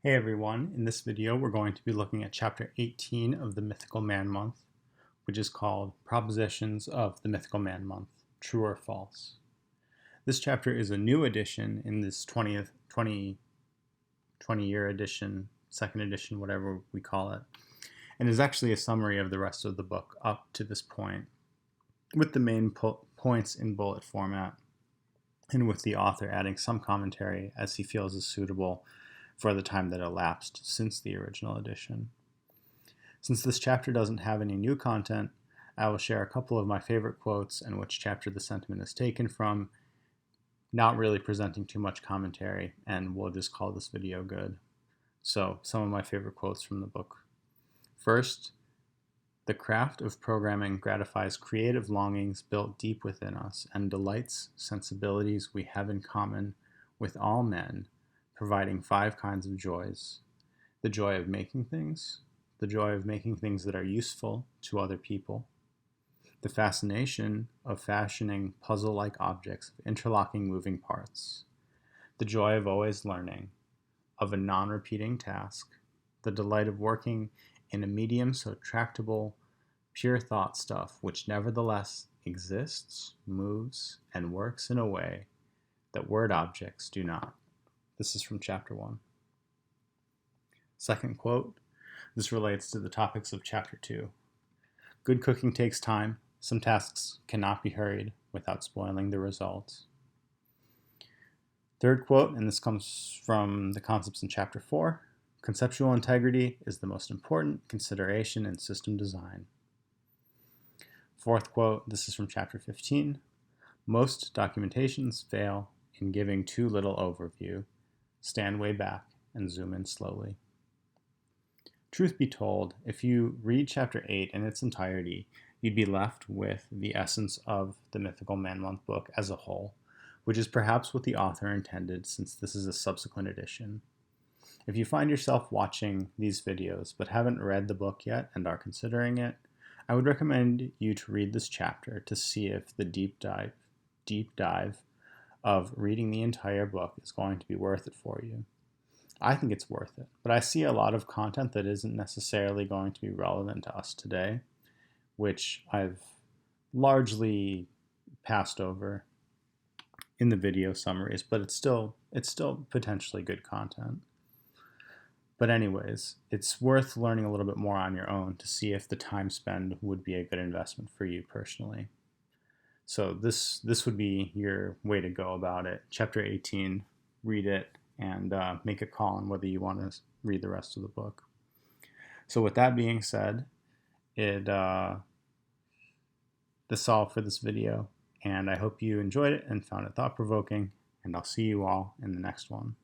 Hey everyone, in this video we're going to be looking at chapter 18 of the Mythical Man Month, which is called Propositions of the Mythical Man Month, True or False. This chapter is a new edition in this 20 year edition, second edition, whatever we call it, and is actually a summary of the rest of the book up to this point, with the main points in bullet format, and with the author adding some commentary as he feels is suitable for the time that elapsed since the original edition. Since this chapter doesn't have any new content, I will share a couple of my favorite quotes and which chapter the sentiment is taken from, not really presenting too much commentary, and we'll just call this video good. So, some of my favorite quotes from the book. First, the craft of programming gratifies creative longings built deep within us and delights sensibilities we have in common with all men, providing 5 kinds of joys: the joy of making things, the joy of making things that are useful to other people, the fascination of fashioning puzzle-like objects of interlocking moving parts, the joy of always learning, of a non-repeating task, the delight of working in a medium so tractable, pure thought stuff which nevertheless exists, moves, and works in a way that word objects do not. This is from chapter 1. Second quote. This relates to the topics of chapter 2. Good cooking takes time. Some tasks cannot be hurried without spoiling the results. Third quote, and this comes from the concepts in chapter 4. Conceptual integrity is the most important consideration in system design. Fourth quote, this is from chapter 15. Most documentations fail in giving too little overview. Stand way back and zoom in slowly. Truth be told, if you read chapter 8 in its entirety, you'd be left with the essence of the Mythical Man Month book as a whole, which is perhaps what the author intended since this is a subsequent edition. If you find yourself watching these videos but haven't read the book yet and are considering it, I would recommend you to read this chapter to see if the deep dive of reading the entire book is going to be worth it for you. I think it's worth it, but I see a lot of content that isn't necessarily going to be relevant to us today, which I've largely passed over in the video summaries, but it's still potentially good content. But anyways, it's worth learning a little bit more on your own to see if the time spent would be a good investment for you personally. So this would be your way to go about it. Chapter 18, read it, and make a call on whether you want to read the rest of the book. So with that being said, that's all for this video, and I hope you enjoyed it and found it thought-provoking, and I'll see you all in the next one.